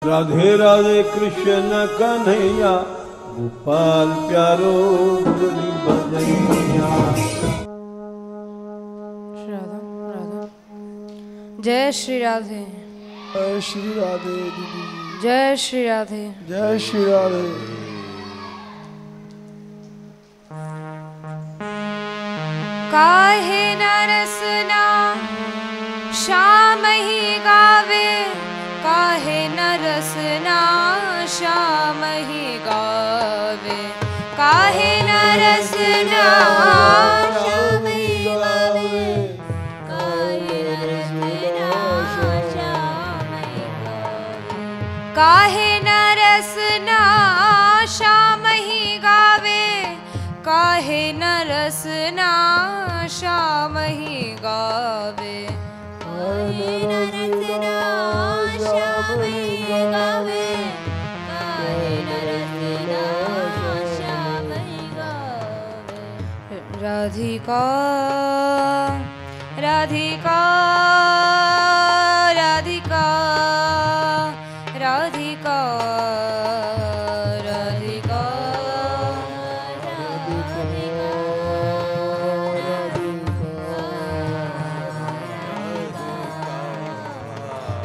राधे राधे कृष्ण कन्हैया गोपाल प्यारो मुरली बजैया। जय श्री राधे। जय श्री राधे दीदी। जय श्री राधे। जय श्री राधे। काहे न रसना श्याम ही गावे, काहे न रसना श्याम ही गावे, काहे न रसना श्याम ही गावे, काहे न रसना श्याम ही गावे, काहे न रसना श्याम ही गावे, काहे न रसना श्याम ही गावे, काहे न रसना श्याम ही गावे, काहे न रसना श्याम ही गावे। राधिका राधिका राधिका राधिका राधिका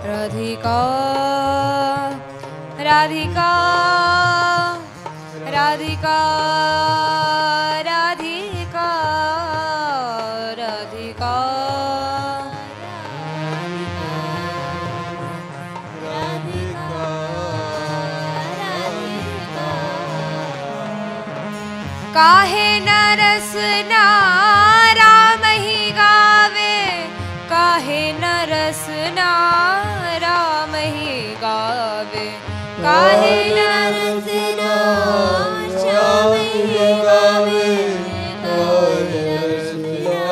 राधिका राधिका राधिका राधिका राधिका काहे न रसना राम ही गावे, काहे न रसना राम ही गावे, काहे न रसना श्याम ही गावे, काहे न रसना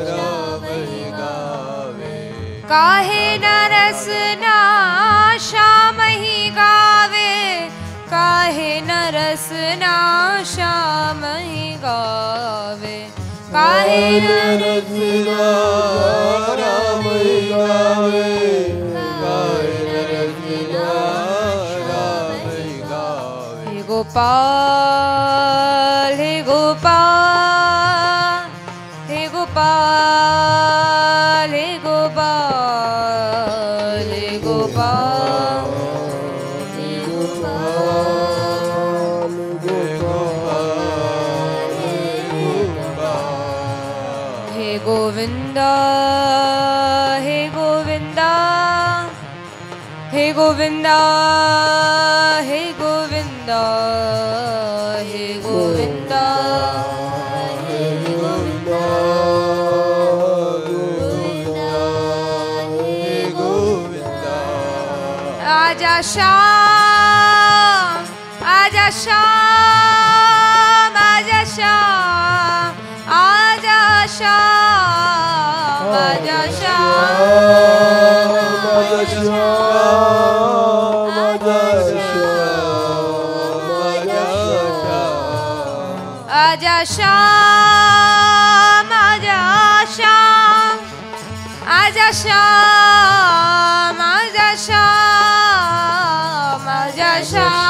श्याम ही गावे, काहे न रसना श्याम ही गावे, काहे न रसना श्याम ही गावे, काहे न रसना राम ही गावे, काहे न रसना राम ही गावे। हे गोपाल हे गोपाल हे गोपाल हे गोपाल हे गोपाल गोविंदा हे गोविंदा हे गोविंदा हे गोविंदा हे गोविंदा हे गोविंदा हे गोविंदा। आजा श्याम आजा श्याम आजा श्याम आजा श्याम आजा श्याम आजा श्याम आजा श्याम आजा श्याम आजा श्याम आजा श्याम आजा श्याम आजा श्याम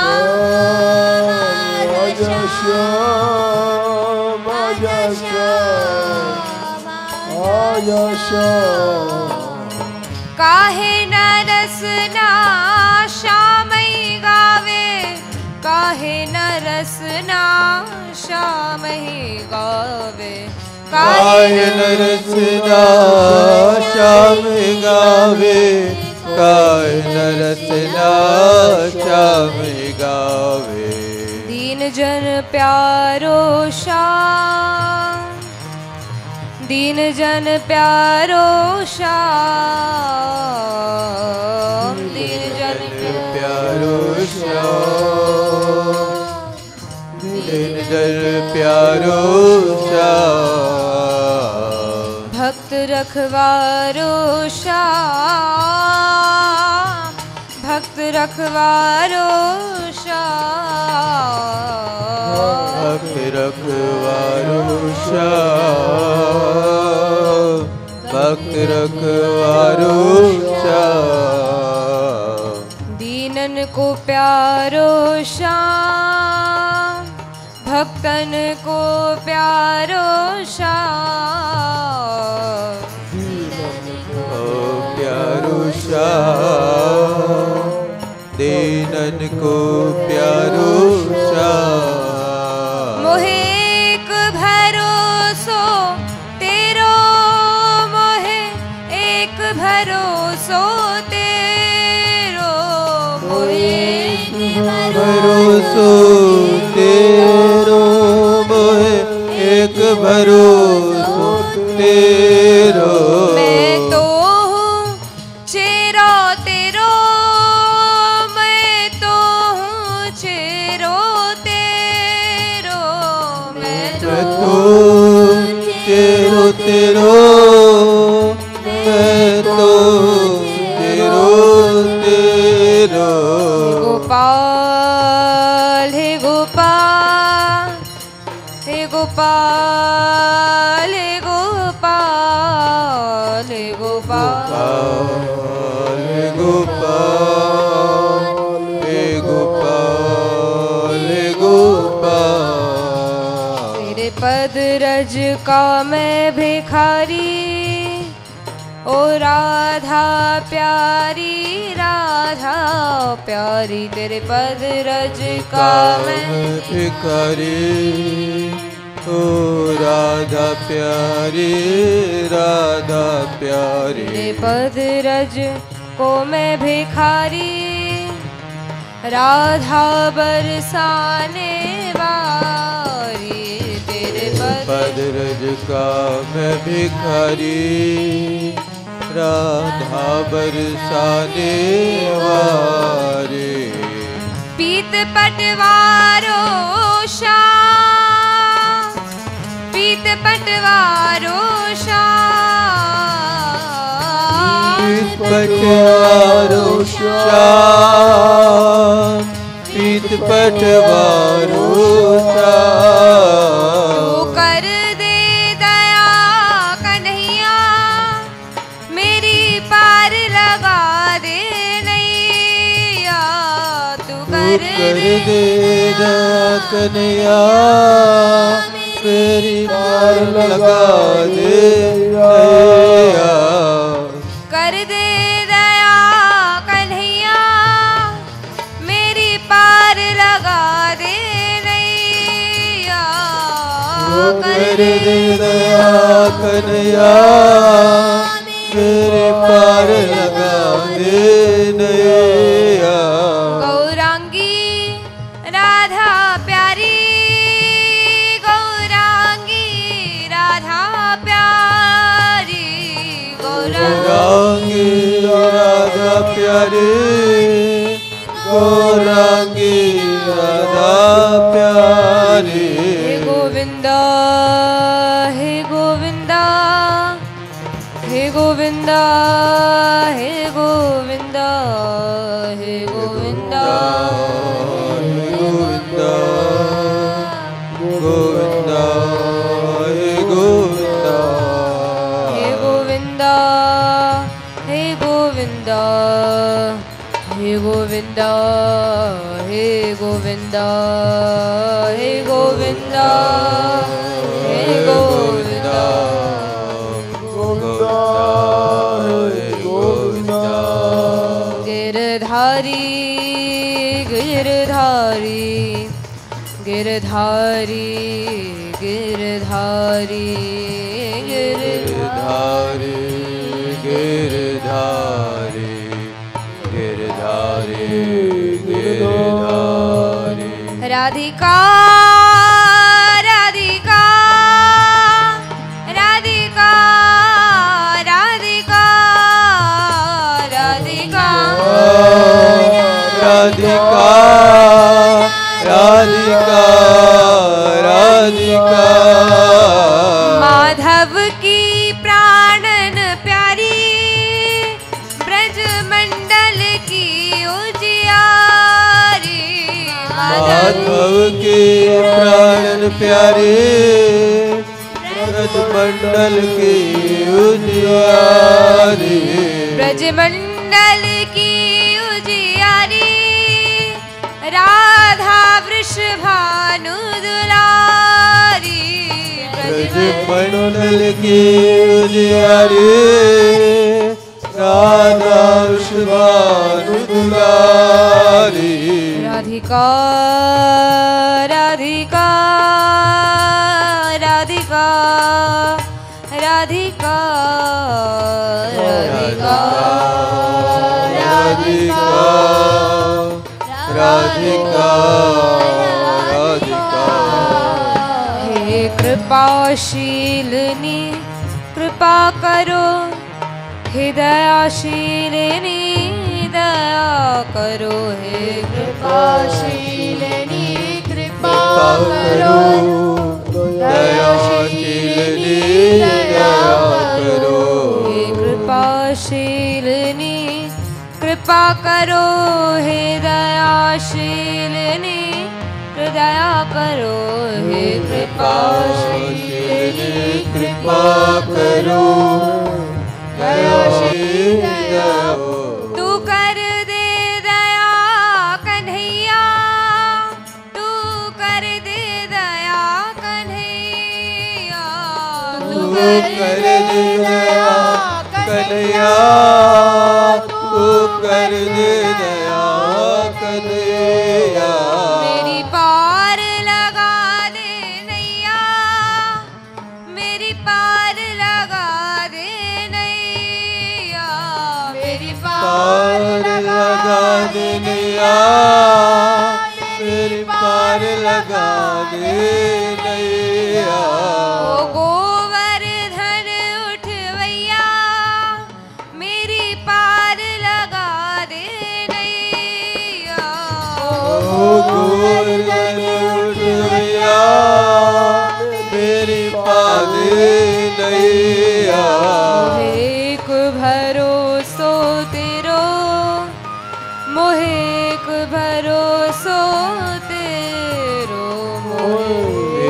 आजा श्याम आजा श्याम आजा श्याम। काहे न रसना श्याम ही गावे, काहे न रसना श्याम ही गावे, काहे न रसना श्याम ही गावे, काहे न रसना श्याम ही गावे। दीन जन प्यारो श्याम, दीन जन प्यारो श्याम, दीन जन प्यारो श्याम, दीन जन प्यारो श्याम। भक्त रखवारो श्याम, भक्त रखवारो श्याम, भक्त रखवारो श्याम, भक्त रखवारो श्याम। दीनन को प्यारो श्याम, भक्तन को प्यारो श्याम, प्यारो श्याम, दीनन को प्यारो श्याम। मोहे एक भरोसो तेरो, मोहे एक भरोसो तेरो, मोहे एक भरोसो तेरो, मोहे एक भरोसो तेरो। मैं तो हूँ चेरो तेरो, मैं तो हूँ चेरो तेरो, मैं तो चेरो तेरो, मैं तो चेरो तेरो। गोपाल हे गोपाल, हे गोपाल, हे गोपाल, हे गोपाल, हे गोपाल, हे गोपाल, हे गोपाल। तेरे पद रज का मैं भिखारी, ओ राधा प्यारी, राधा प्यारी, तेरे पद रज का मैं भिखारी, ओ राधा प्यारी, राधा प्यारी। तेरे पद रज को मैं भिखारी, राधा बरसाने वारी, तेरे पद रज का मैं भिखारी, राधा बरसाने वारे। पीत पटवारो श्याम, पीत पटवारो श्याम, पीत पटवारो श्याम, पीत पटवारो श्याम। तू कर दे दया कन्हैया, मेरी पार लगा दे नैया, तू कर दे दया कन्हैया, मेरी पार लगा दे नैया। कर दे दया कन्हैया, मेरी पार लगा दे नैया, कर दे दया कन्हैया, मेरे पार लगा दे नैया। गौरांगी राधा प्यारी, गौरांगी राधा प्यारी, गौरांगी राधा प्यारी, गौरांगी राधा प्यारी। हे गोविंदा, हे गोविंदा, हे गोविंदा, हे गोविंदा, हे गोविंदा, गोविंदा, गोविंदा, हे गोविंदा, हे गोविंदा, हे गोविंदा, हे गोविंदा, हे गोविंदा, हे गोविंदा, हे गोविंदा, गोविंदा, हे गोविंदा। गिरधारी, गिरधारी, गिरधारी, गिरधारी, गिरधारी, गिरधारी, गिरधारी, गिरधारी। राधिका, राधिका, राधिका, राधिका, राधिका, राधिका, राधिका, राधिका। माधव की प्राणन प्यारी, ब्रज मंडल की उजियारी, माधव के प्राण प्यारे, ब्रज मंडल की उजियारी, ब्रज मंडल की उजियारी, राधा वृषभानु दुलारी ब्रज मंडल की उजियारी राधा वृषभानु दुलारी राधिका राधिका राधिका राधिका राधिका राधिका राधिका राधिका हे कृपाशीलिनी कृपा करो हे दयाशीलिनी दया करो हे कृपाशीलिनी कृपा करो दयाशीलिनी दया करो हे कृपाशीलिनी कृपा करो हे दयाशीलिनी दया करो हे कृपाशीलिनी कृपा करो तू कर दे दया कन्हैया तू कर दे दया कन्हैया तू कर दे दया कन्हैया तू कर दे दया कन्हैया मेरी पार लगा दे नैया मेरी पार लगा दे नैया मेरी पार लगा दे नैया मेरी पार लगा दे नैया ओ गोवर्धन उठवैया मेरी पार लगा दे नैया ओ गोवर्धन उठवैया मेरी पार नैया एक भरोसो तेरो मोहेक भरोसो तेरो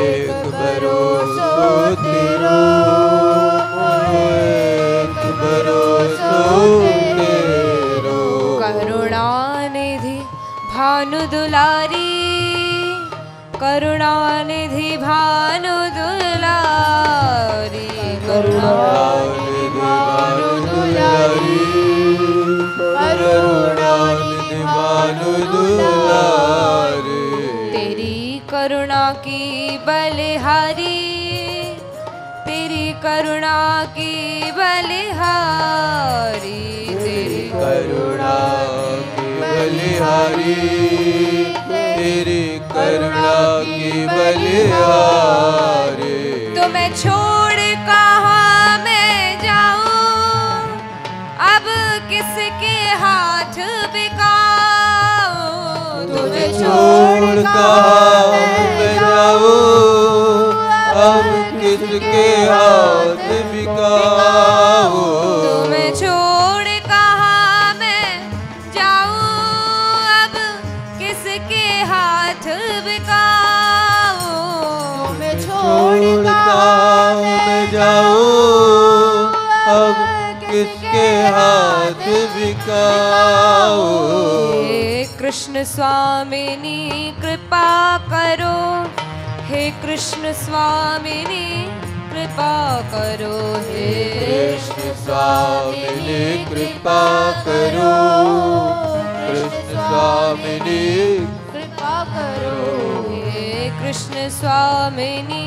एक भरोसो तेरो एक भरोसो तेरो करुणानिधि भानु दुलारी करुणानिधि भानु दुलारी करुणानिधि भानु दुलारी करुणानिधि भानु दुलारी तेरी करुणा की बलिहारी तेरी करुणा की बलिहारी तेरी करुणा की बलिहारी तेरी करुणा की बलिहारी तो मैं छोड़ कहाँ मैं जाऊं अब किसके हाथ बिकाऊं तुम्हें छोड़ कहाँ मैं जाऊं अब किसके हाथ बिकाऊं तुम्हें छोड़ कहाँ मैं जाऊं अब किसके हाथ बिकाऊं मैं छोड़ कहाँ मैं जाऊं अब किसके हाथ बिकाऊं हे कृष्ण स्वामिनी कृपा करो हे कृष्ण स्वामिनी कृपा करो हे कृष्ण स्वामिनी कृपा करो कृष्ण स्वामिनी कृपा करो हे कृष्ण स्वामिनी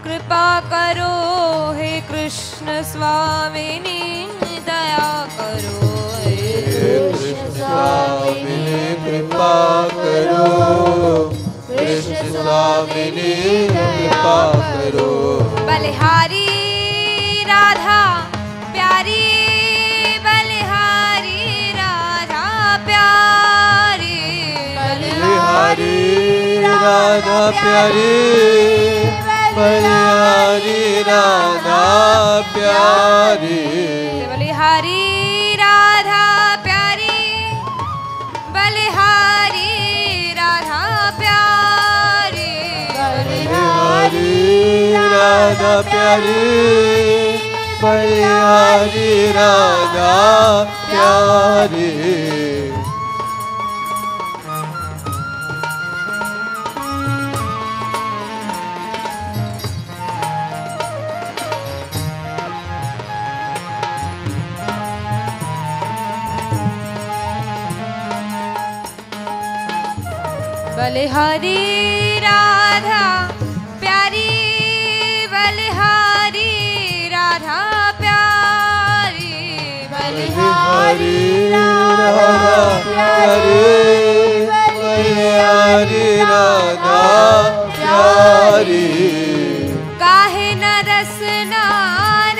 कृपा करो हे कृष्ण स्वामिनी दया करो हे कृष्ण स्वामिनी कृपा करो कृष्ण स्वामिनी कृपा करो बलिहारी राधा प्यारी बलिहारी राधा प्यारी बलिहारी राधा प्यारी बलिहारी राधा प्यारी बलिहारी राधा प्यारी बलिहारी राधा प्यारी बलिहारी राधा प्यारी बलिहारी राधा प्यारी बलिहारी राधा प्यारी, बलिहारी राधा प्यारी, बलिहारी राधा प्यारी, बलिहारी राधा प्यारी। काहे न रसना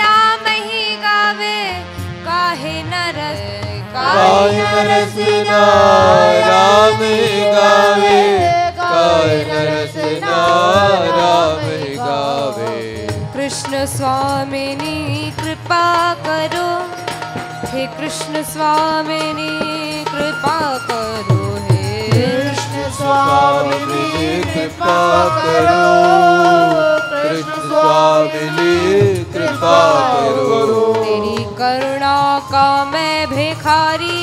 राम ही गावे, काहे न रस, काहे न रसना राम ही गावे, काहे न रसना राम ही गावे। कृष्ण स्वामिनी कृपा करो, हे कृष्ण स्वामिनी कृपा करो, हे कृष्ण स्वामिनी कृपा करो, कृष्ण स्वामिनी कृपा करो। तेरी करुणा का मैं भिखारी,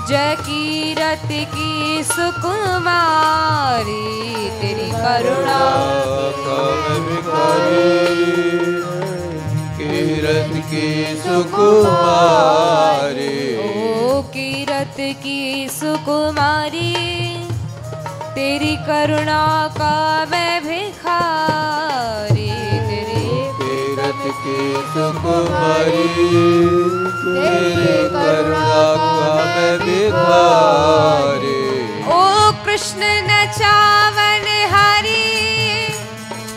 जय कीरत की सुकुमारी, तेरी करुणा का मैं भिखारी, कीरत की सुकुमारी। ओ कीरत की सुकुमारी, तेरी करुणा का मैं भिखारी, तेरी कीरत की सुकुमारी, तेरी करुणा का मैं भिखारी। ओ कृष्ण नचावन हारी,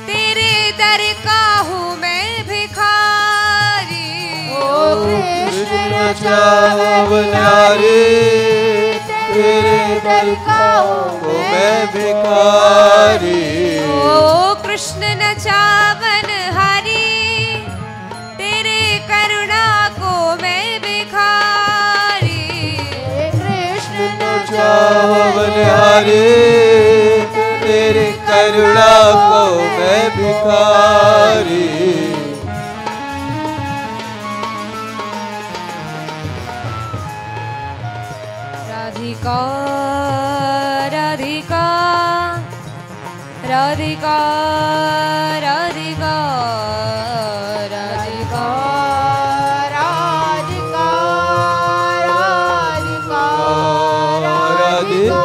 तेरे दर का हूँ मैं भिखारी। ओ कृष्ण नचावन हारी, तेरे दर का हूँ मैं भिखारी। ओ कृष्ण नचावन हारी, तेरे करुणा को मैं भिखारी। कृष्ण नचावन हारी, तेरी करुणा को मैं भिखारी। राधिका राधिका राधिका राधिका राधिका राधिका राधिका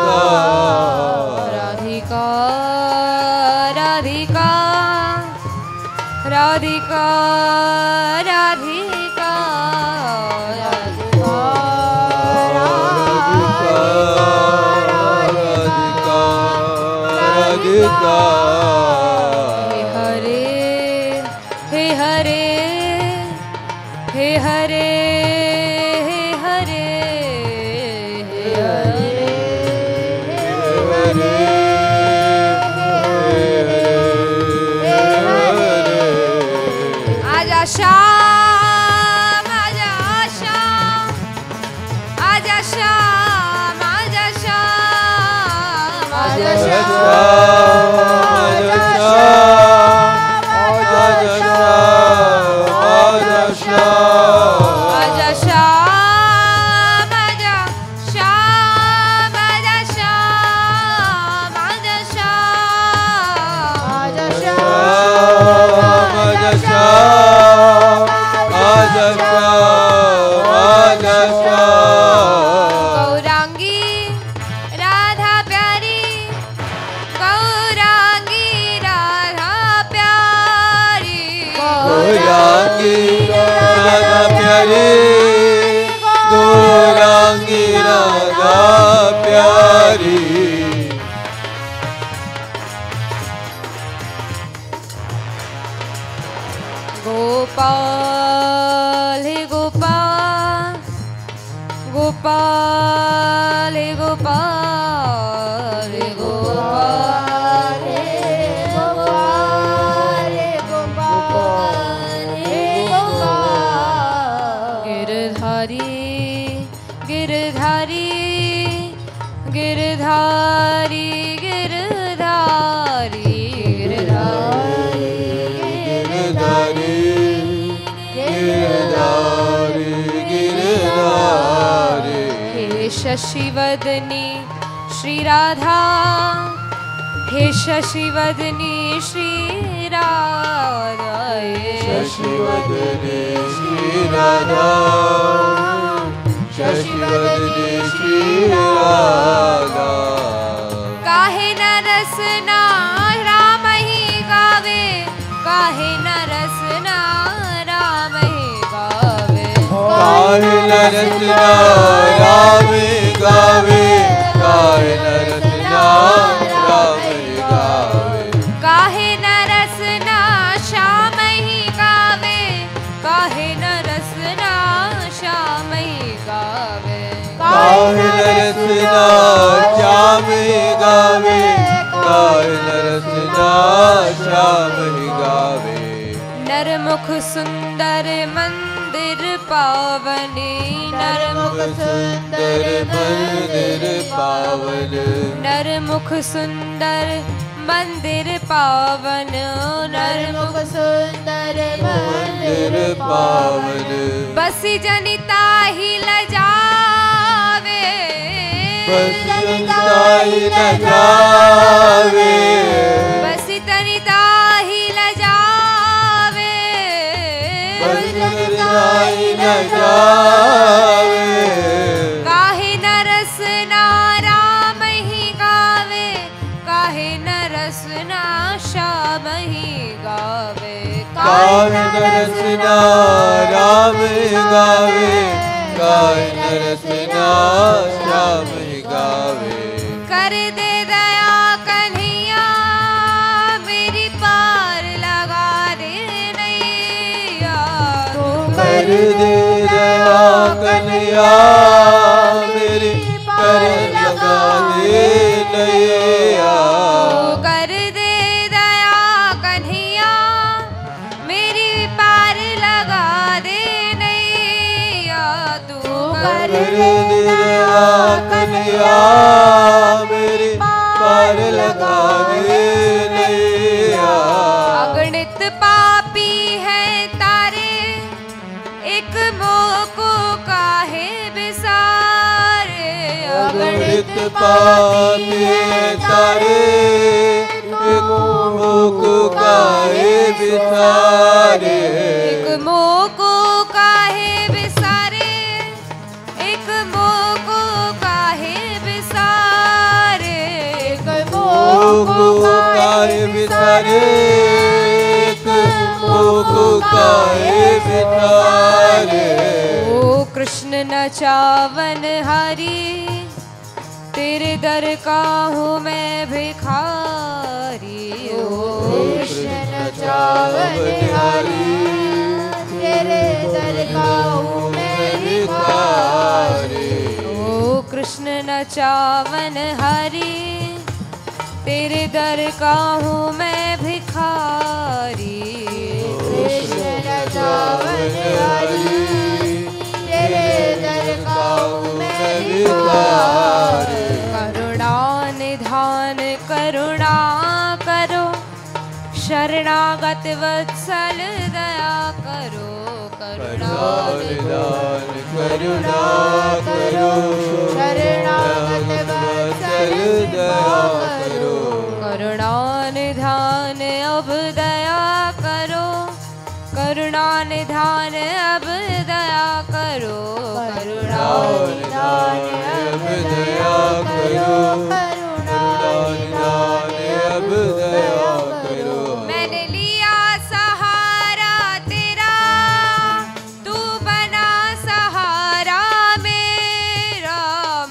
राधिका राधिका राधिका राधिका राधिका राधिका। हे हरे हे हरे हे हरे हे हरे हे हरे आजा श्याम आजा श्याम आजा श्याम आजा श्याम आजा श्याम आजा श्याम आजा श्याम आजा श्याम आजा श्याम आजा गौरांगी राधा प्यारी, गौरांगी राधा प्यारी, गौरांगी राधा प्यारी, गौरांगी राधा प्यारी। गोपाल हे गोपाल, गोपाल हे गोपाल हे गोपाल हे गोपाल हे गोपाल हे गोपाल। गिरधारी गिरधारी गिरधारी गिरधारी गिरधारी गिरधारी गिरधारी गिरधारी। हे शशिवदनी श्री राधा, हे शशिवदनी श्री राधा, शशिवदनी श्री राधा, शशिवदनी श्री राधा। रचना राम गावे, काहे न रचना राम गावे। काहे न रसना श्याम ही गावे, काहे न रसना श्याम ही गावे। काहे न रचना श्याम गावे, काहे न रचना श्याम गावे। नरमुख सुंदर मंदिर पावनी, नरमुख सुंदर मंदिर पावन, नरमुख सुंदर मंदिर पावन, नरमुख सुंदर मंदिर पावन। बसी जनिता ही लजावे, बस जनता ही न जावे, बसी जनिता ही लजावे, बस जनता ही न जावे। काहे न रसना राम ही गावे, काहे न रसना श्याम ही गावे। काहे न रचना राम गावे, काहे न रचना श्याम गावे। कर दे दया कन्हैया मेरी पार लगा दे नैया, तू कर दे दया कन्हैया मेरी कर लगा दे नैया। कर दे दया कन्हैया मेरी पार लगा दे नैया, तू कर दे दया कन्हैया मेरी पार लगा दे नैया। अगणित पापी है तारे एक मोको काहे बिसारे, अगणित पापी तारे एक मोको काहे बिसारे। एक मोको काहे बिसारे, एक मोको काहे बिसारे, एक मोको काहे बिसारे, एक मोको काहे बिसारे। ओ कृष्ण नचावन हरि तेरे दर का हूँ मैं भिखारी। ओ कृष्ण नचावन हरि तेरे दर का हूँ मैं भिखारी। ओ कृष्ण नचावन हरि तेरे दर का हूँ मैं भिखारी। कृष्ण नचावन हरि तेरे दर का हूँ मैं भिखारी। करुणा निधान करुणा करो, शरणागत वत्सल दया करो, करुणा निधान करुणा करो, शरणागत वत्सल दया करो। करुणा निधान अब दया करो, करुणा निधान अब दया करो, करुणा निधान अब दया करो, करुणा निधान अब दया करो। मैंने लिया सहारा तेरा, तू बना सहारा मेरा।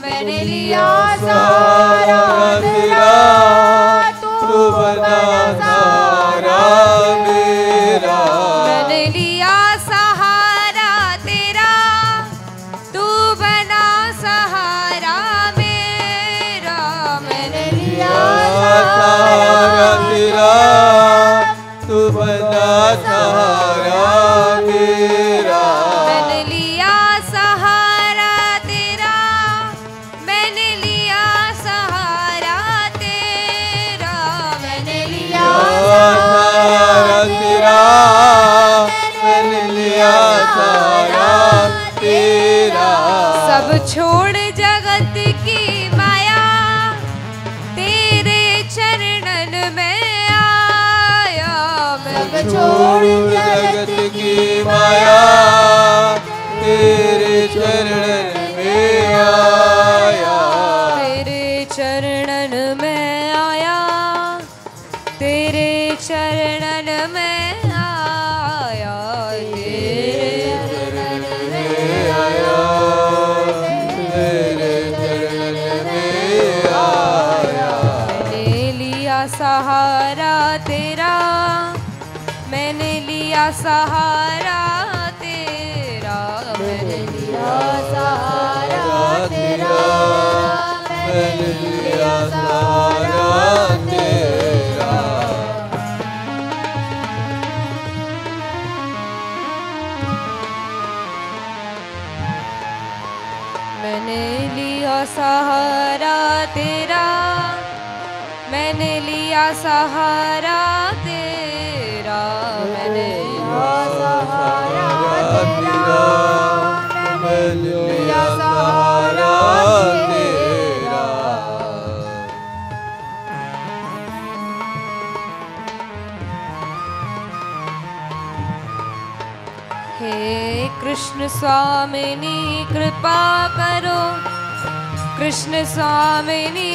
मैंने लिया सहारा तेरा, तू बना सहारा मेरा। मैंने लिया सहारा तेरा, तू बना सहारा मेरा। मैंने लिया सहारा तेरा, तू बना सहारा मेरा। मैंने लिया सहारा तेरा, मैंने लिया सहारा तेरा। मैंने लिया सहारा तेरा, मैंने लिया सहारा तेरा। सब छोड़ जगत की माया, तेरे चरणन में आया। सब मैं छोड़ जगत की माया, तेरे चरणन में आया। तेरे चरणन में आया, तेरे चरणन में आया, तेरे चरणन में आया, सहारा तेरा, मैंने लिया सहारा तेरा, मैंने लिया सहारा तेरा, मैंने लिया सहारा तेरा। मैंने लिया सहारा तेरा, मैंने लिया सहारा तेरा, मैंने लिया सहारा तेरा, मैंने लिया सहारा तेरा। हे कृष्ण स्वामिनी कृपा करो, कृष्ण स्वामिनी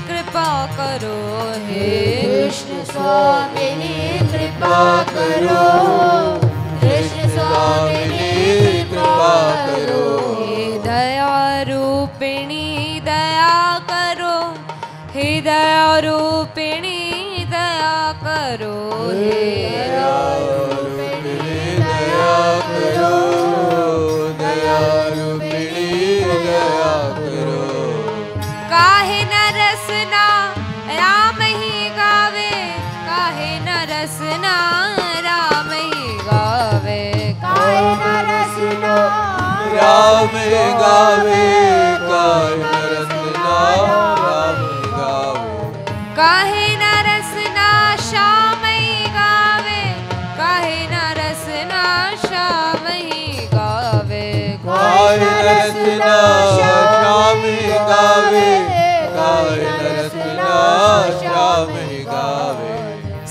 कृपा करो, हे कृष्ण स्वामिनी कृपा करो, कृष्ण स्वामिनी कृपा करो। हे दया रूपिणी दया करो, हे दया रूपिणी दया करो, हे दया रूपिणी दया करो, दया रूपिणी दया करो। काहे न रसना राम ही गावे, काहे न रसना राम ही गावे, काहे न रसना राम गावे, काहे न रसना राम गावे, काहे न रसना श्याम ही गावे, काहे न रसना श्याम ही गावे, काहे न रसना श्याम गावे, काहे न रसना श्याम गावे।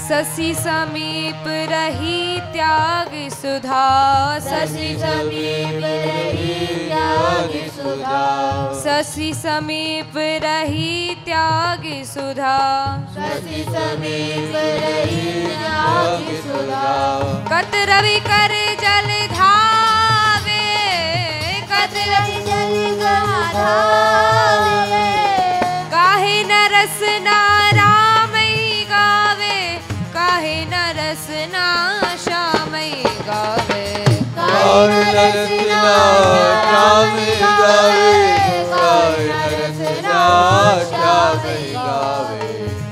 शशि समीप रही त्याग सुधा, शशि समीप रही त्याग सुधा, शशि समीप रही त्याग सुधा, शशि समीप रही त्याग सुधा। कत रवि कर जल धावे, कत रवि जल धावे, काहे न रसना राम ही गावे, काहे न रसना श्याम ही गावे, काहे न रसना श्याम गावे, काहे न रसना श्याम गावे,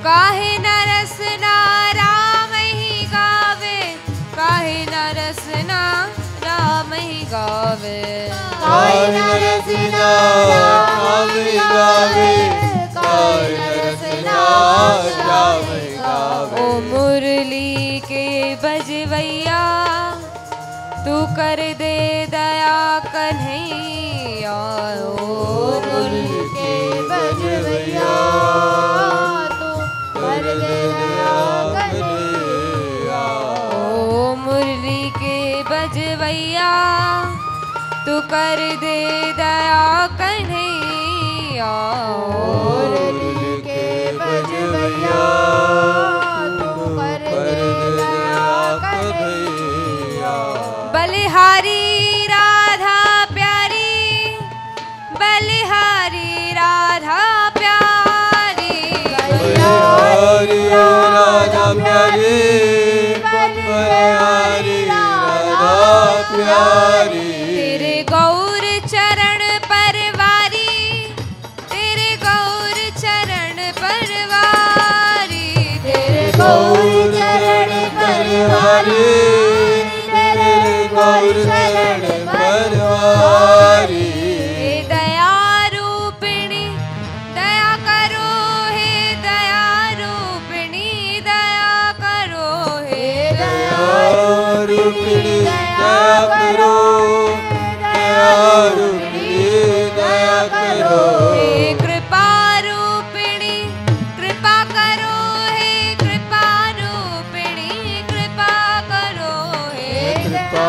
काहे न रसना राम ही गावे, काहे न रसना राम ही गावे, काहे न रसना श्याम गावे, काहे न रसना श्याम गावे। ओ मुरली के बजवैया तू कर दे दया कन्हैया, ओ मुरली के बजवैया तू कर दे दया कन्हैया। ओ मुरली के बजवैया तू कर दे दया कन्हैया, मुरली के बजवैया तू कर दे दया कन्हैया। बलिहारी राधा प्यारी, बलिहारी राधा प्यारी, बलिहारी राधा प्यारी, बलिहारी राधा प्यारी। तेरे गौर चरण परवारी, तेरे गौर चरण परवारी, तेरे गौर चरण परवारी, तेरे गौर चरण परवारी। हे दया रूपिणी दया करो, हे दया रूपिणी दया करो, हे दया रूपिणी दया करो, दया रूपिणी दया करो। हे कृपा रूपिणी कृपा करो, हे कृपा रूपिणी कृपा करो, हे कृपा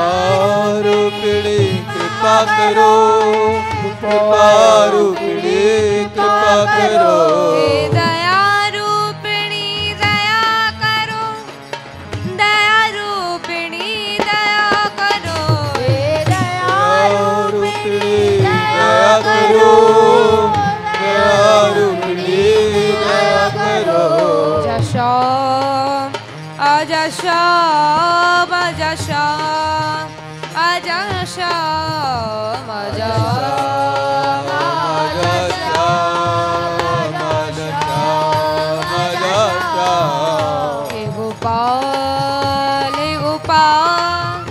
रूपिणी कृपा करो, कृपा रूपिणी कृपा करो। हे दया रूपिणी दया करो, दया रूपिणी दया करो, हे दया रूपिणी दया करो, दया रूपिणी दया करो। श्याम आजा श्याम आजा श्याम आजा श्याम आजा हे गोपाल हे गोपाल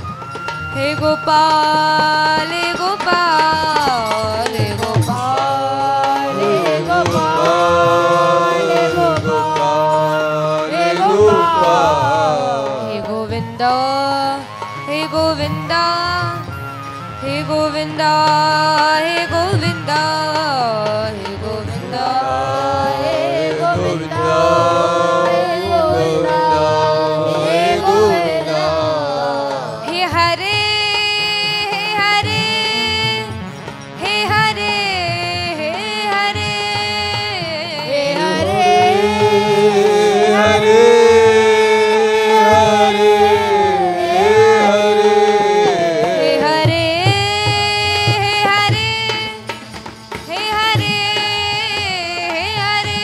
हे गोपाल हे गोपाल हे गोपाल हे गोपाल हे गोविंदा हे गोविंदा हे गोविंदा हे गोविंदा हे गोविंदा हे गोविंदा हे हरे हे हरे हे हरे हे हरे हे हरे हरे हरे हे हरे हे हरे हे हरे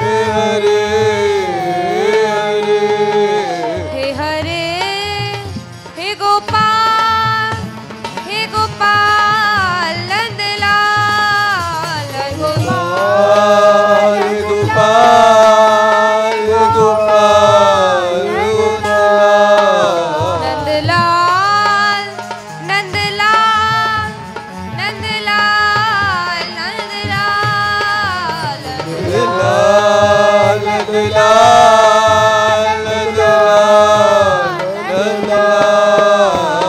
हे हरे हे हरे हे गोपाल नंदलाल गोपाल नंदलाल नंदलाल नंदलाल नंदलाल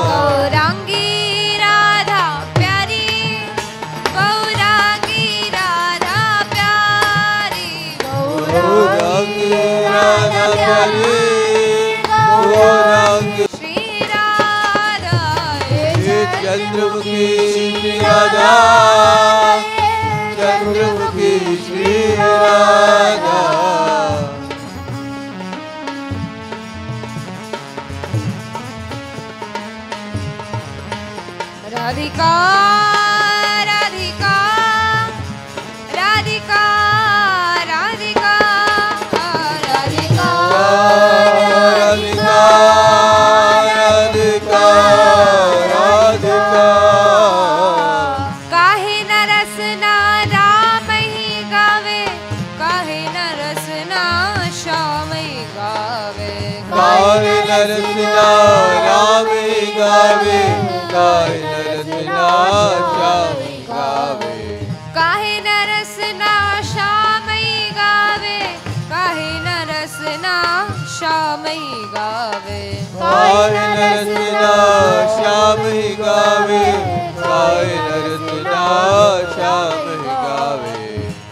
गौरांगी राधा प्यारी गौरांगी राधा प्यारी गौरांगी राधा प्यारी श्री राधा चंद्रमुखी श्री राधा चंद्रमुखी श्री राधा राधिका राधिका राधिका राधिका राधिका राधिका राधिका राधिका काहे न रसना राम ही गावे काहे न रसना श्याम ही गावे काहे नरसिंहा राम ही गावे काहे नरसिंहा श्याम ही गावे काहे न रसना श्याम ही गावे काहे न रसना श्याम ही गावे काहे नरसिंहा श्याम ही गावे काहे नरसिंहा श्याम ही गावे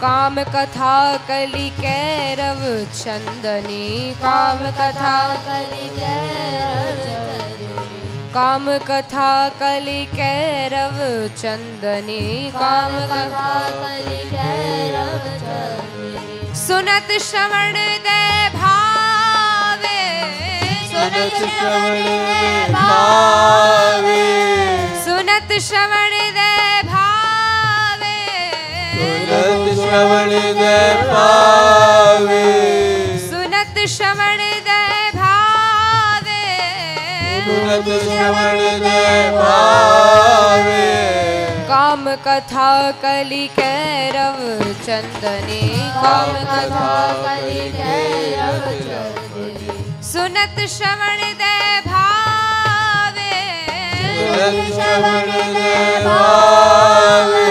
काम कथा कलि कैरव चंदनी काम कथा कलि काम कथा कलि कैरव चंदनी काम कथा कलि कैरव चंदनी सुनत श्रवण दे भावे सुनत श्रवण भावे सुनत श्रवण दे भावे सुनत श्रवण दे पावे सुनत श्रवण दे भावे सुनत श्रवण दे पावे काम कथा कलि कैरव चंदनी काम कथा कलि कैरव चंदनी सुनत श्रवण दे भावे सुनत श्रवण दे पावे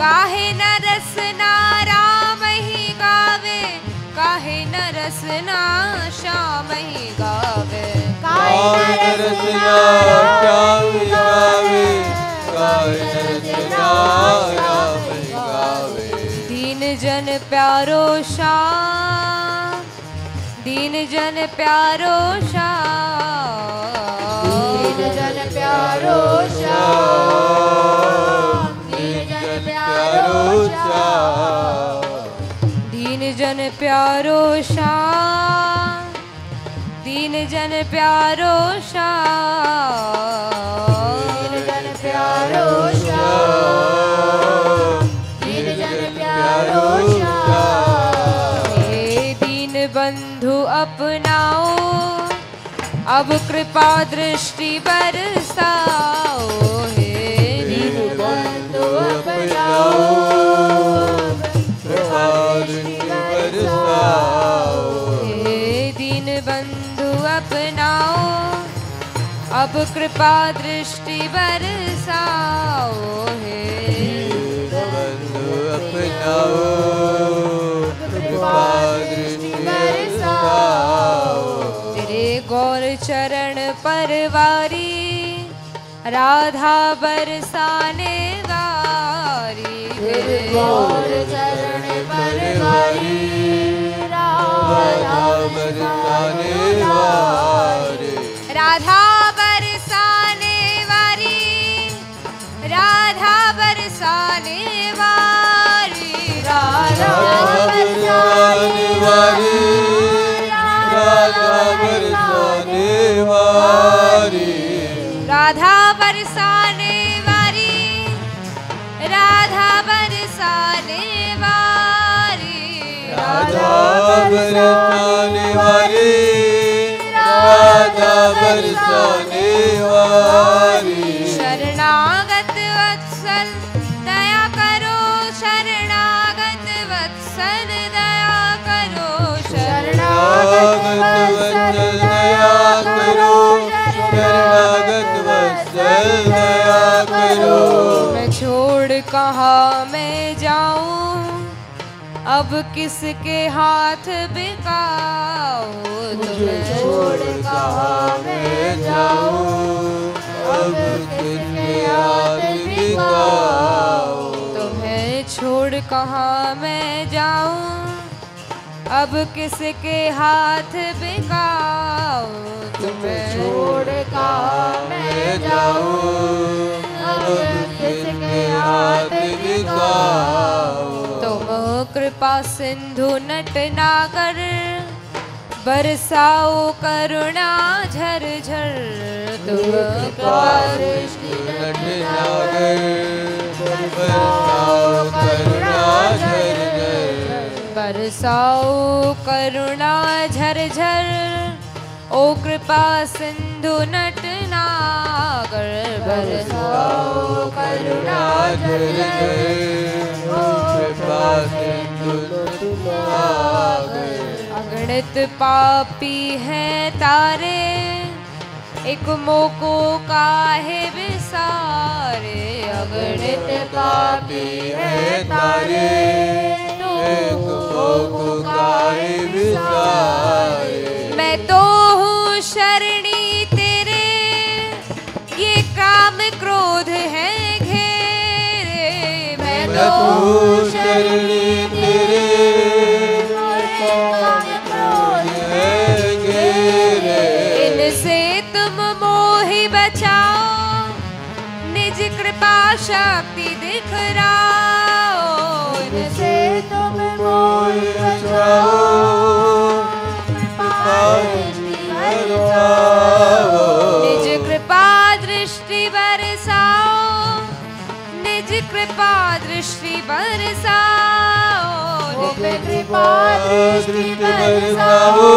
काहे न रसना राम ही गावे काहे न रसना श्याम ही गावे काहे नरसिंहा श्याम ही गावे काहे नरसिंहा राम ही गावे दीन जन प्यारो श्याम दीन जन प्यारो श्याम दीन जन प्यारो श्याम दीन जन प्यारो श्याम दीन जन प्यारो श्याम दीन जन प्यारो श्याम दीन जन प्यारो श्याम अब कृपा दृष्टि बरसाओ हे दीनबंधु अपनाओ, कृपा दृष्टि बरसाओ। हे दीनबंधु अपनाओ, अब कृपा दृष्टि बरसाओ हे दीनबंधु अपनाओ, कृपा दृष्टि बरसाओ। तेरे गौर चरण परवारी, राधा बरसाने वारी। तेरे गौर चरण परवारी, राधा बरसाने वारी। राधा बरसाने वारी, राधा बरसाने वारी। राधा बरसाने वारी, राधा बरसाने वारी। राधा बरसाने वारी, राधा बरसाने वारी। राधा बरसाने वारी, राधा बरसाने वारी। शरणागत वत्सल दया करो, शरणागत वत्सल दया करो। शरणागत वत्सल दया करो, शरणागत वत्सल दया करो। मैं छोड़ कहाँ मैं जाऊं, अब किसके हाथ बिकाऊं। मुझे छोड़ कहाँ मैं जाऊं, अब किसके हाथ बिकाऊं। तुम्हें छोड़ कहाँ मैं जाऊं, अब किसके हाथ बिकाऊं। तुम्हें छोड़ कहाँ मैं जाऊं, अब किसके हाथ बिकाऊं। तुम कृपा सिंधु नटनागर, बरसाओ करुणा झरझर। तुम कृपा दृष्टि नटनागर, बरसाओ करुणा झरझर। बरसाओ करुणा झरझर, ओ कृपा सिंधु नटनागर। बरसाओ करुणा झरझर, ओ कृपा सिंधु नटनागर। अगणित पापी हैं तारे, एक मोको काहे विसारे। अगणित पापी है तारे, एक मोको काहे विसारे। मैं तो हूँ शरणी तेरे, ये काम क्रोध है घेरे। मैं तो हूँ शरणी तेरे, काम क्रोध है घेरे। इनसे तुम मोहि बचाओ, निज कृपा शक्ति दिखराओ। इनसे तुम मोहि बचाओ, कृपा दृष्टि बरसाओ। निज कृपा दृष्टि बरसाओ, निज कृपा दृष्टि बरसाओ। निज कृपा दृष्टि बरसाओ,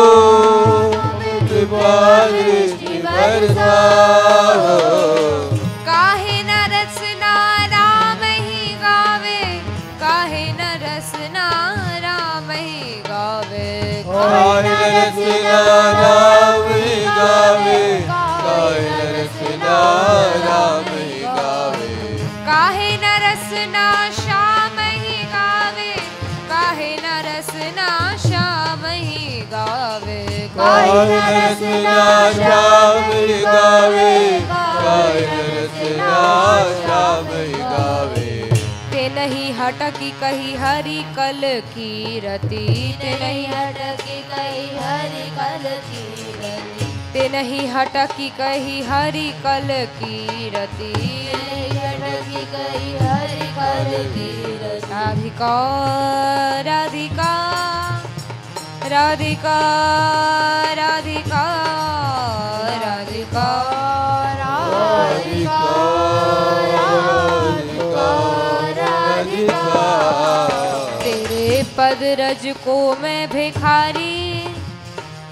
कृपा दृष्टि बरसाओ। काहे न रसना राम ही गावे, काहे न रसना राम ही गावे। काहे रसना राम ही गावे, काहे रसना राम ही गावे। काहे न रसना श्याम ही गावे, काहे न रसना श्याम ही गावे। काहे रसना श्याम ही गावे, काहे रसना श्याम ही गावे। ते नहीं हटकी कही हरि कल की रति, ते नहीं हटकी कही हरि कल की रति। ते नहीं हटकी कही हरि कल की रति, हटकी कही हरि कल की रति। राधिका राधिका राधिका राधिका राधिका राधिका राधिका। तेरे पद रज को मैं भिखारी,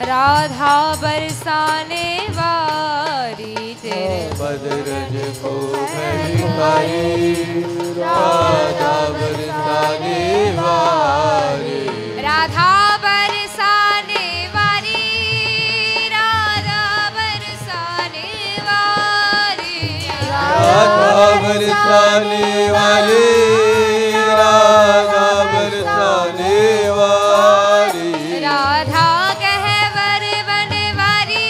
राधा बरसाने वारी तेरे बदरज को मैं भिखारी राधा बरसाने वारी राधा बरसाने वारी राधा बरसाने वारी राधा बरसाने वाली राधा बरसाने वारी राधा गहवर बनवारी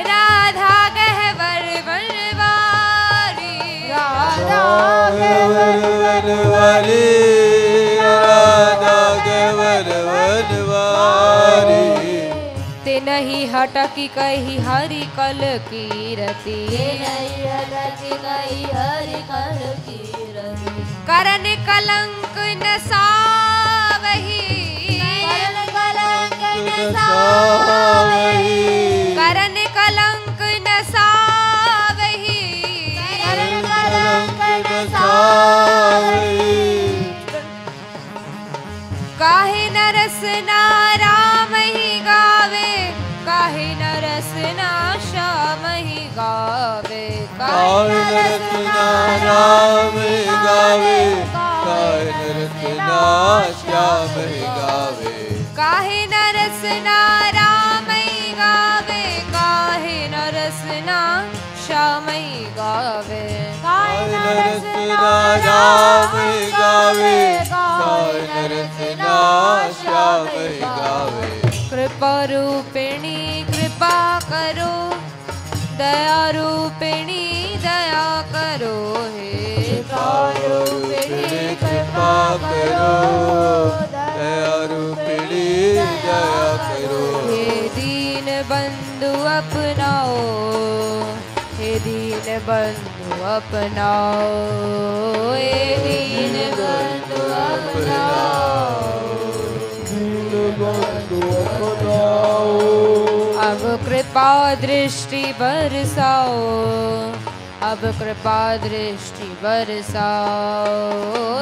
राधा गहवर बनवारी राधा वाली राधा गवर वनवारी ते नहीं हटकी कही हरि कल की रति करन कलंक न सावही करन कलंक न सावही काहे न रसना राम ही गावे काहे न रसना श्याम ही गावे काहे न रसना राम गावे काहे न रसना श्याम गावे काहे न रसना राम ही गावे काहे न रसना श्याम ही गावे काहे न रसना राम गावे काहे न रसना श्याम गावे कृपा रूपिणी कृपा करो दया रूपिणी दया करो हे कृपा करो दया रूपिणी दया करो हे दीन बंधु अपनाओ हे दीन बंधु अपनाओ हे दीन बंधु अपनाओ अब कृपा दृष्टि बरसाओ अब कृपा दृष्टि बरसाओ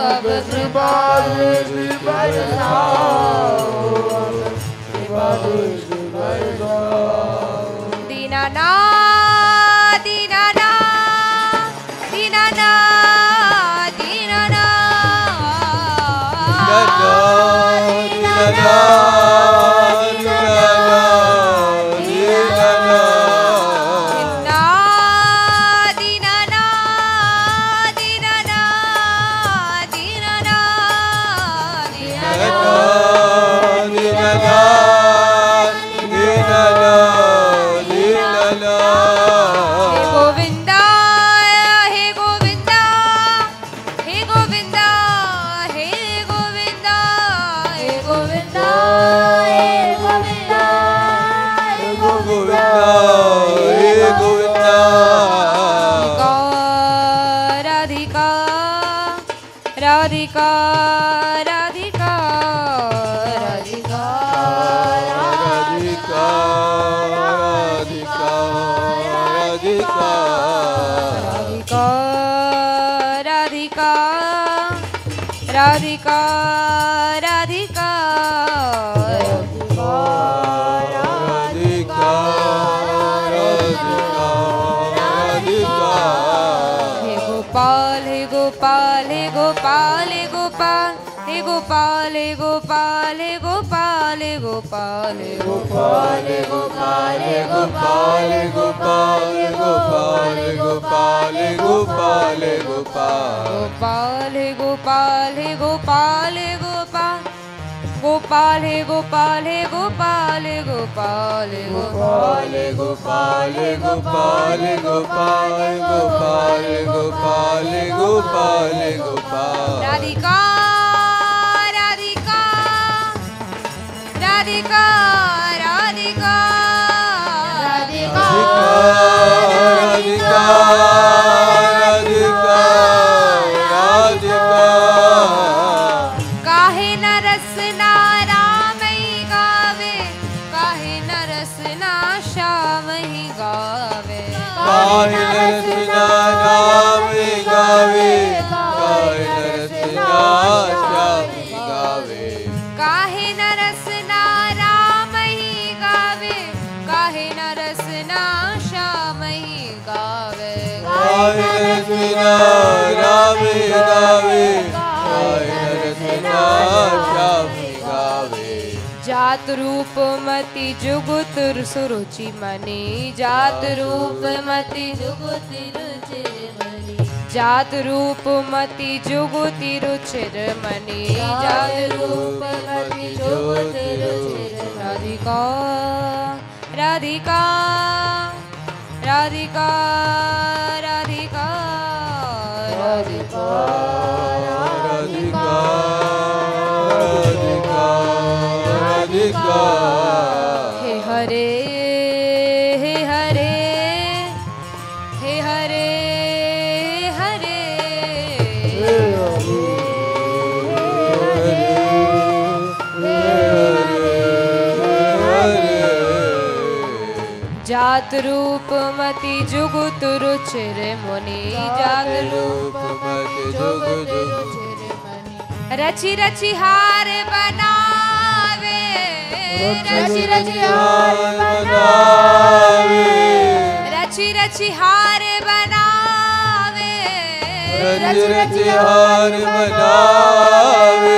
अब कृपा दृष्टि बरसाओ दीनानाथ दीनानाथ दीनानाथ राधिका राधिका राधिका राधिका राधिका राधिका राधिका राधिका राधिका राधिका राधिका राधिका हे गोपाल हे गोपाल हे गोपाल हे गोपाल हे गोपाल हे गोपाल हे गोपाल हे गोपाल हे गोपाल हे गोपाल हे गोपाल हे गोपाल हे गोपाल हे गोपाल हे गोपाल हे गोपाल हे गोपाल हे गोपाल हे गोपाल गोपाल हे गोपाल हे गोपाल हे गोपाल हे गोपाल हे गोपाल हे गोपाल हे गोपाल हे गोपाल हे गोपाल हे गोपाल हे गोपाल राधिका राधिका राधिका राधिका राधिका राधिका राधिका राधिका काहे न रसना राम ही गावे काहे न रसना श्याम ही गावे काहे न रसना राम गावे काहे न रसना श्याम गावे काहे न रसना राम ही गावे गाए नरसिना श्यामी गावे जात रूप मति जुगुत सुरुचि मणि जात रूप मति जुगुति रुचिर मणि जात रूप मति जुगुति रुचिर मणि जात रूप मति जुगुति रुचिर राधिका राधिका राधिका राधिका राधिका राधिका राधिका राधिका हे हरे हे हरे हे हरे हरे जात रूप मति जुगुत रुचिर मुनि जात रूप मति जुगुत रुचिर मुनि रचि रचि हार बनावे रचि रचि हार बनावे रचि रचि हार बनावे रचि रचि हार बनावे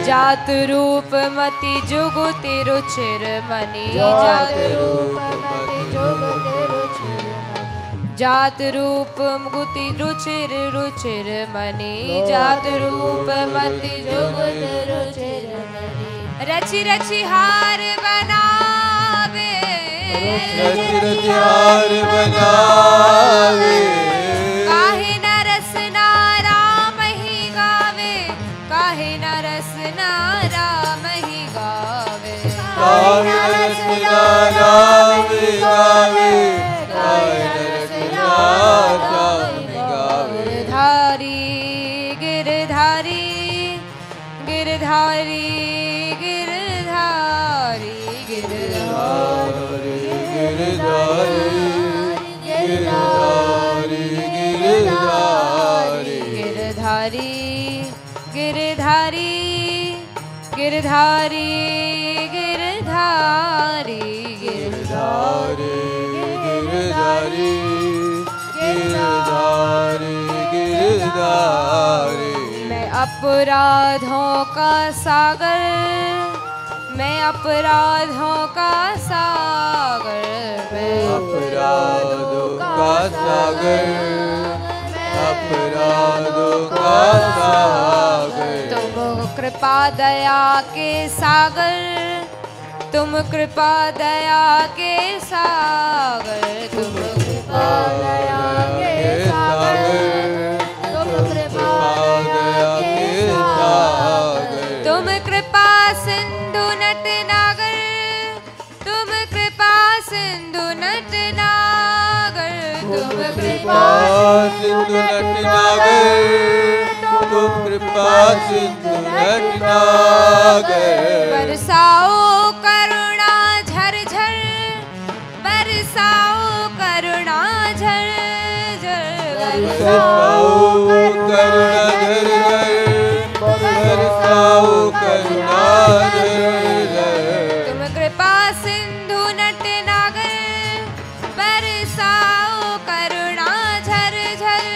जात रूप मति जुगुति रुचिर मणि जात रूप मति जुगुति रुचिर मणि जात रूप मुगुति रुचिर रुचिर मणि जात रूप मति जुगुति रुचिर मणि रचि रचि हार बनावे रचि रचि हार बनावे काहे न रसना राम ही गावे काहे न रसना राम ही गावे काहे नरसिना राम गावे काहे नरसिना श्यामी गावे गिरधारी गिरधारी गिरधारी गिरधारी गिरधारी गिरधारी गिरधारी गिरधारी गिरधारी गिरधारी गिरधारी गिरधारी गिरधारी गिरधारी गिरधारी गिरधारी मैं अपराधों का सागर मैं अपराधों का सागर मैं अपराधों का सागर अपराधों का सागर तुम कृपा दया के सागर तुम कृपा दया के सागर तुम कृपा दया के सागर तुम कृपा दया के सागर तुम कृपा सिंधु नट नागर तुम कृपा सिंधु नट नागर तुम कृपा सिंधु नटनागर तुम कृपा सिंधु नटनागर बरसाओ करुणा झर झर बरसाओ करुणा झर झर बरसाओ करुणा झर झर बरसाओ करुणा झर झर तुम कृपा सिंधु नट नागर बरसाओ करुणा झर झर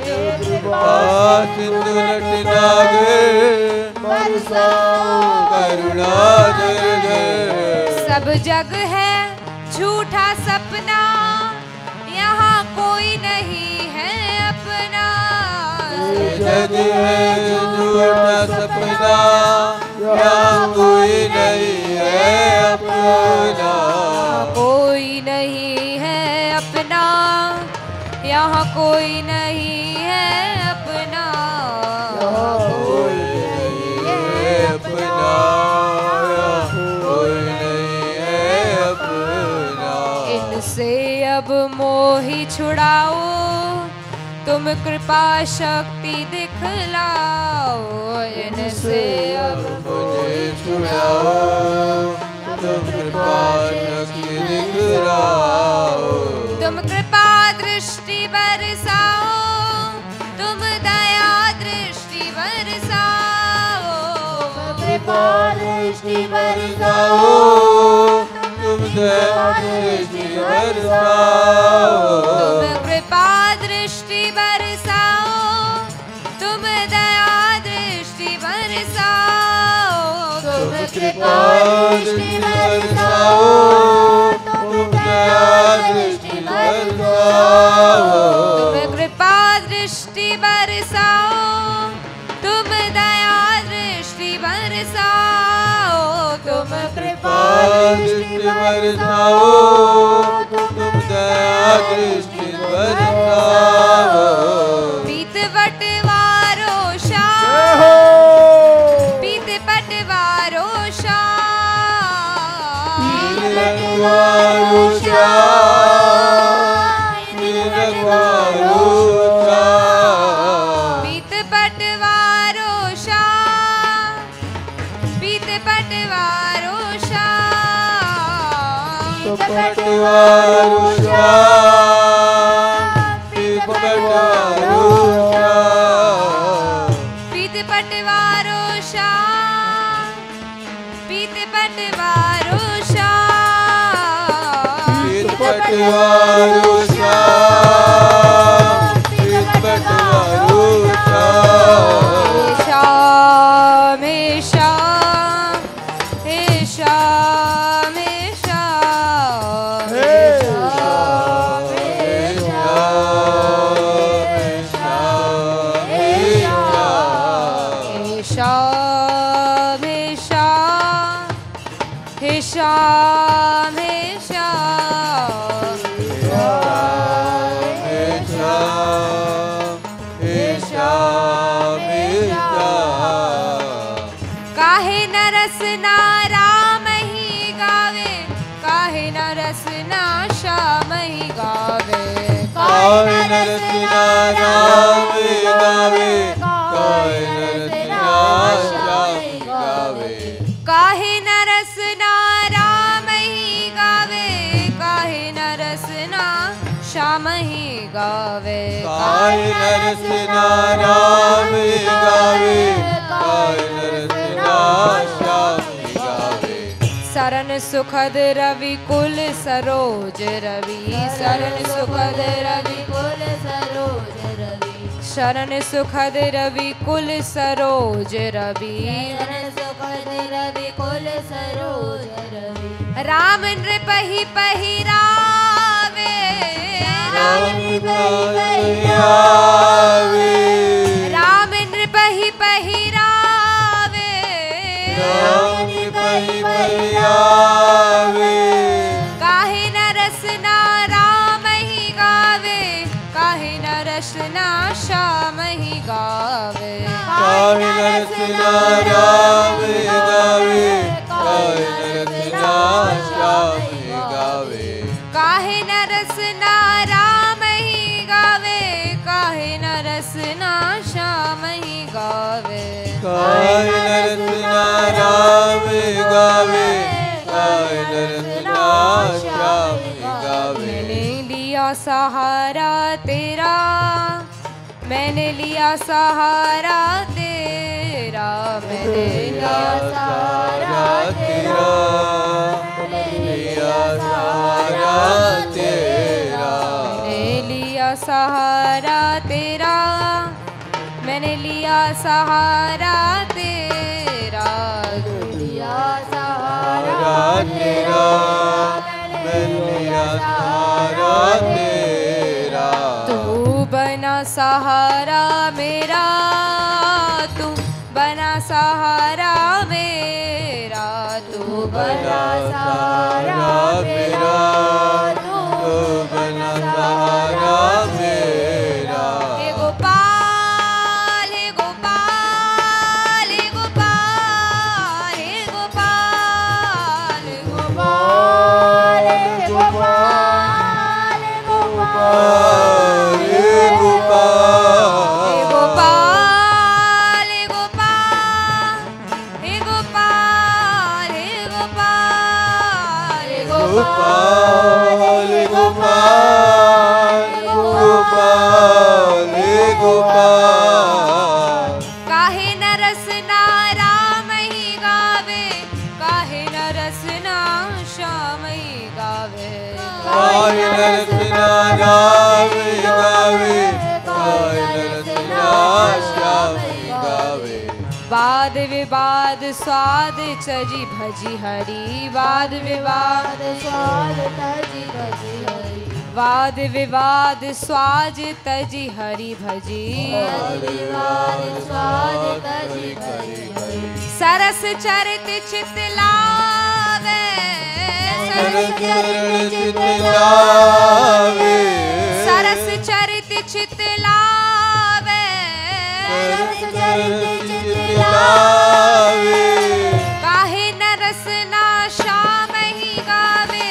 तुम कृपा सिंधु नटनागर बरसाओ करुणा झर झर सब जग है झूठा सपना यहाँ कोई नहीं है अपना जग है झूठा सपना यहाँ कोई नहीं है अपना कोई नहीं है अपना यहाँ कोई नहीं है अपना कोई नहीं है अपना कोई नहीं है अपना इनसे अब मोही छुड़ाओ तुम कृपा शक्ति दिखलाओ इनसे अब मुझे छुड़ाओ तुम कृपा शक्ति दिखलाओ तुम कृपा दृष्टि बरसाओ तुम दया दृष्टि बरसाओ कृपा दृष्टि बरसाओ तुम दया दृष्टि बरसाओ तुम कृपा दृष्टि बरसाओ तुम दया दृष्टि बरसाओ, तुम कृपा दृष्टि बरसाओ, तुम दया दृष्टि बरसाओ, तुम कृपा दृष्टि बरसाओ, तुम दया दृष्टि बरसाओ, तुम कृपा दृष्टि बरसाओ, तुम दया दृष्टि बरसाओ। पीत बटवारो शाह, पीत बटवारो शाह, पीत बटवारो शाह, पीत बटवारो शाह, पीत बटवारो शाह, पीत बटवारो शाह, पीत बटवारो शाह, पीत बटवारो शाह, पीत बटवारो शाह, पीत बटवारो शाह, पीत बटवारो शाह, पीत बटवारो शाह। श्याम हे श्याम, हे श्याम, हे श्याम, हे श्याम, हे श्याम, हे श्याम, हे श्याम, हे काहे न रसना राम ही गावे, काहे न रसना श्याम ही गावे, काहे न रसना राम गावे, काहे न रसना श्याम गावे, काहे न रसना राम ही गावे, काहे न रसना श्याम ही गावे, काहे न रसना राम गावे, काहे न रसना श्याम गावे। शरण सुखद रवि कुल सरोज रवि, शरण सुखद रवि कुल सरोज रवि, शरण सुखद रवि कुल सरोज रवि, शरण सुखद रवि कुल सरोज रवि, राम नृपहि पहिरावे, राम नृपहि पहिरावे, राम नृपहि पहिरावे, राम नृपहि पहिरावे, काहे न रसना राम ही गावे, काहे न रसना श्याम ही गावे, काहे न रसना राम गावे, काहे न रसना श्याम गावे, काहे न रसना राम ही गावे, काहे न रसना श्याम ही गावे, काहे न रसना राम गावे, काहे न रसना श्याम गावे। मैंने लिया सहारा तेरा, मैंने लिया सहारा तेरा, मैंने लिया सहारा तेरा, मैंने लिया सहारा तेरा, मैंने लिया सहारा तेरा, मैंने लिया सहारा तेरा, लिया सहारा तेरा, मैंने लिया सहारा तेरा। तू बना सहारा मेरा, तू बना सहारा मेरा, तू बना सहारा मेरा, तू बना सहारा मेरा। हे गोपाल, हे गोपाल, हे गोपाल, हे गोपाल, हे गोपाल, हे गोपाल, हे गोपाल, हे गोपाल, हे गोपाल, हे गोपाल, हे गोपाल, हे गोपाल, हे गोपाल, गोपाल, गोपाल, गोपाल। काहे न रसना राम ही गावे, काहे न रसना श्याम ही गावे, काहे न रसना राम गावे, काहे न रसना श्याम वाद विवाद स्वाद चजी भजी हरि वाद विवाद स्वाद तजी भजी हरि वाद विवाद स्वाद तजी हरि भजी विवाद स्वाद तजी हरि सरस चरित चित लावे सरस चरित चित लावे सरस चरित चित लावे सरस चरित चित लावे काहे न रसना श्याम ही गावे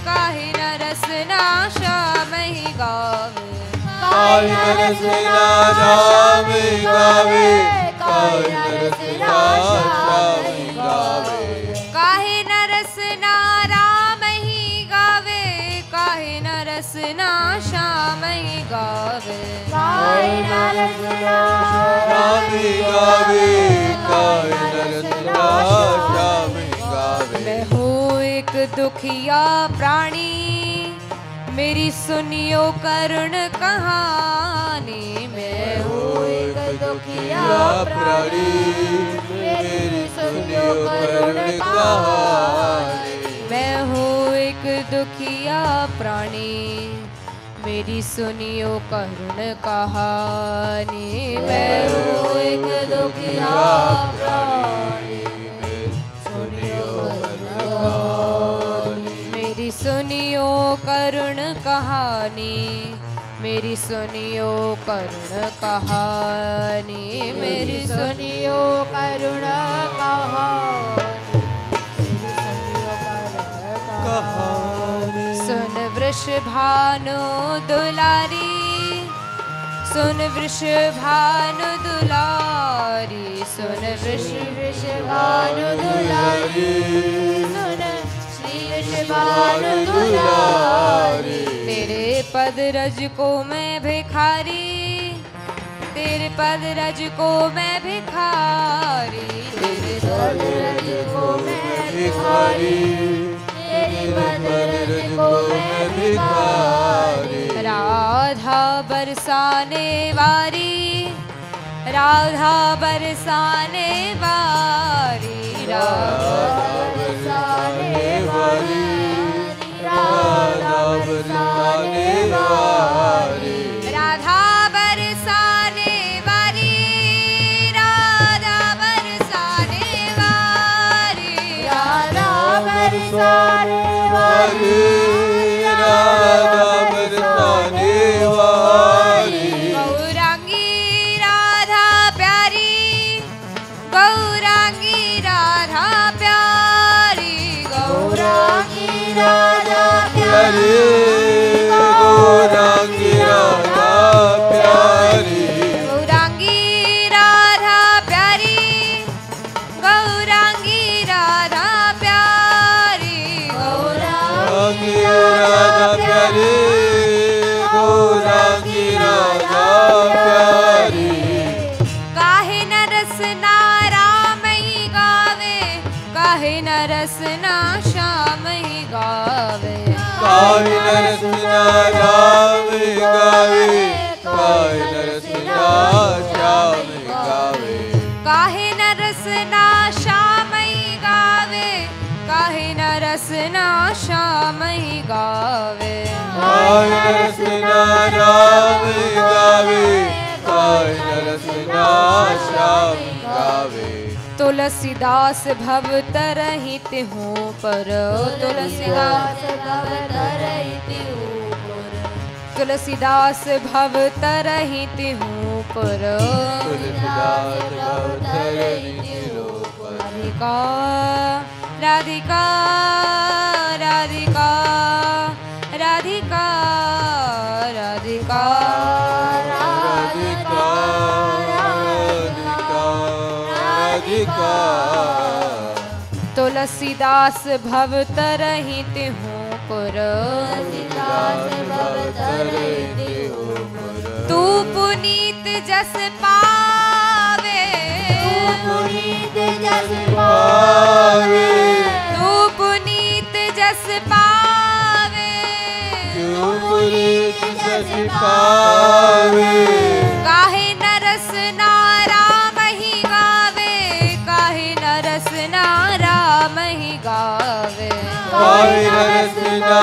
काहे न रसना श्याम ही गावे काहे न रसना राम गावे काहे न रसना श्याम गावे काहे न रसना राम ही गावे काहे न रसना श्याम ही गावे काहे न रसना राम गावे काहे न रसना श्याम गावे मैं हूँ एक दुखिया प्राणी मेरी सुनियो करुण कहानी मैं हूँ एक दुखिया प्राणी मेरी सुनियो करुण कहानी मैं हूँ एक दुखिया प्राणी मेरी सुनियो करुण कहानी मैं हूँ एक दुखिया प्राणी मेरी सुनियो करुण कहानी मेरी सुनियो करुण कहानी मेरी सुनियो करुण कहानी सुन वृषभानु दुलारी सुन वृषभानु दुलारी सुन वृषभानु दुलारी सुन श्री वृषभानु दुलारी तेरे पद रज को मैं भिखारी तेरे पद रज को मैं भिखारी तेरे पद रज को मैं भिखारी तेरे पद को मैं भिखारी राधा बरसाने वारी राधा बरसाने वारी राधा बरसाने वाली राधा बरसाने वाली राधा बरसाने वारी राधा बरसाने वारी राधा बरसाने वाली राधा बरसाने वाली गौरांगी राधा प्यारी गौरांगी राधा प्यारी गौरांगी राधा प्यारी गौरांगी राधा प्यारी गौरांगी राधा प्यारी गौरांगी राधा प्यारी गौरांगी राधा प्यारी गौरांगी राधा प्यारी काहे न रसना राम ही गावे काहे न रसना श्याम ही गावे काहे न रसना राम गावे काहे न रसना श्याम गावे काहे न रसना श्याम ही गावे काहे न रसना श्याम ही गावे काहे न रसना राम गावे काहे न रसना श्याम गावे तुलसीदास भव तरहित हूँ पर तुलसीदास तुलसीदास भव तरहित हूँ पर तुलसीदास भवधरणी निरूपण राधिका राधिका राधिका राधिका राधिका राधिका राधिका तुलसीदास भव तरहित हूँ पुर तू पुनीत जस पावे पुनीत जस पावे तू पुनीत जस पावे पुनीत जस पावे काहे नरस नाराम ही गावे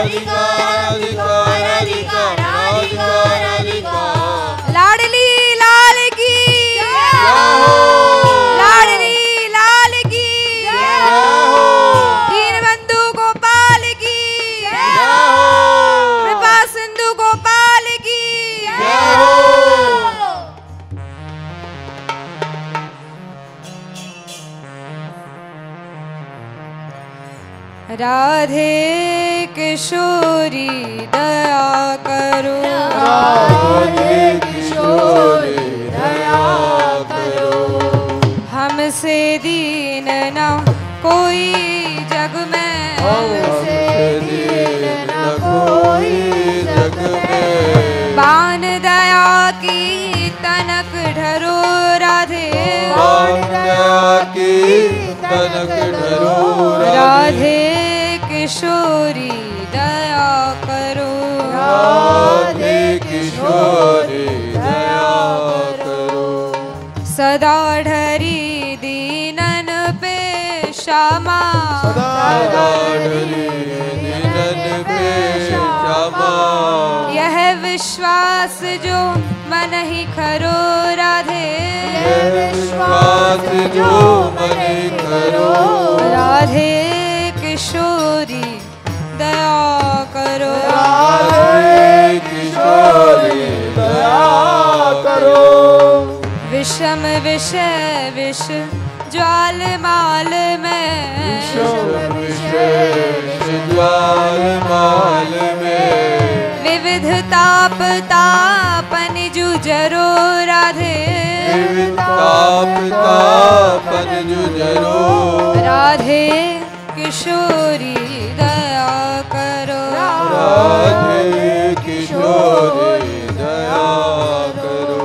राधिका राधिका राधिका राधिका राधिका लाडली लाल की लाडली लाल की दीनबंधु गोपाल की कृपा सिंधु गोपाल की राधे किशोरी दया करो राधे किशोरी दया करो हमसे दीन न कोई जग में हमसे दीन न कोई जग में बान दया की तनक ढरो राधे बाण दया की तनक ढरो राधे किशोरी दया करो राधे किशोरी दया करो सदा ढरी दीनन पे श्यामा सदा डरी दिनन पे क्षमा यह विश्वास जो मन ही खरो राधे यह विश्वास जो मन करो राधे किशोरी दया करो राधे किशोरी दया करो विषम विषय विष ज्वाल माल में विशेष ज्वाल माल में विविध ताप तापन जुजरो राधे ताप तापन जुजरो राधे किशोरी दया करो राधे किशोरी दया करो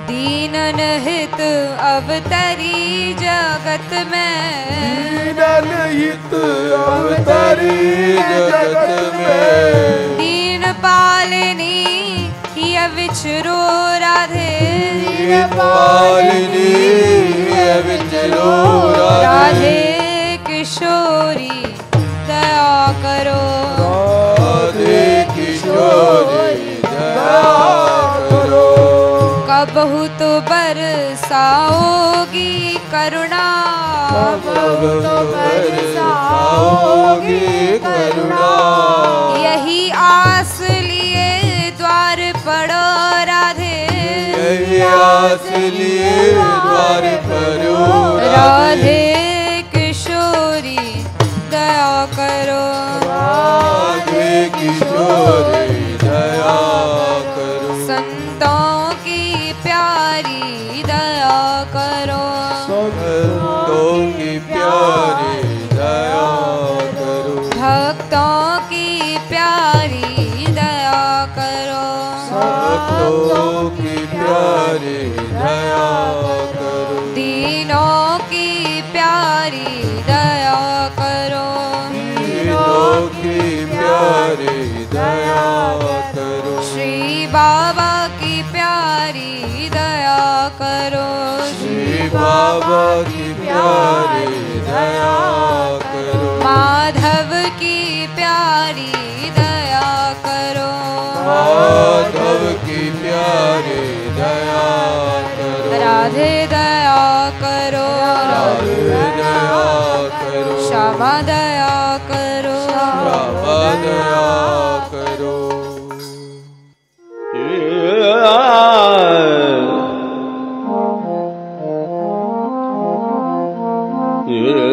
दीनन हित अवतरी जगत में दीनन हित अवतरी जगत में दीन पालिनी यह विचरो राधे दीन पालिनी विचरो राधे किशोरी दया करो राधे किशोरी दया करो कबहु तो बरसाओगी करुणा बरसाओगी करुणा यही आस लिए द्वार पड़ो राधे यही आस लिए द्वार परो राधे किशोरी दया करो राधे किशोरी दया करो संतों की प्यारी दया करो संतों की प्यारी दया करो भक्तों की प्यारी दया करो भक्तों की प्यारी दया करो दीनों की प्यारी दया करो दीनों की प्यारी दया करो श्री बाबा की प्यारी दया करो श्री बाबा की प्यारी दया करो माधव की प्यारी दया करो माधव की प्यारी दया करो राधे दया करो राधे दया करो श्यामा दया करो श्यामा दया करो Yeah.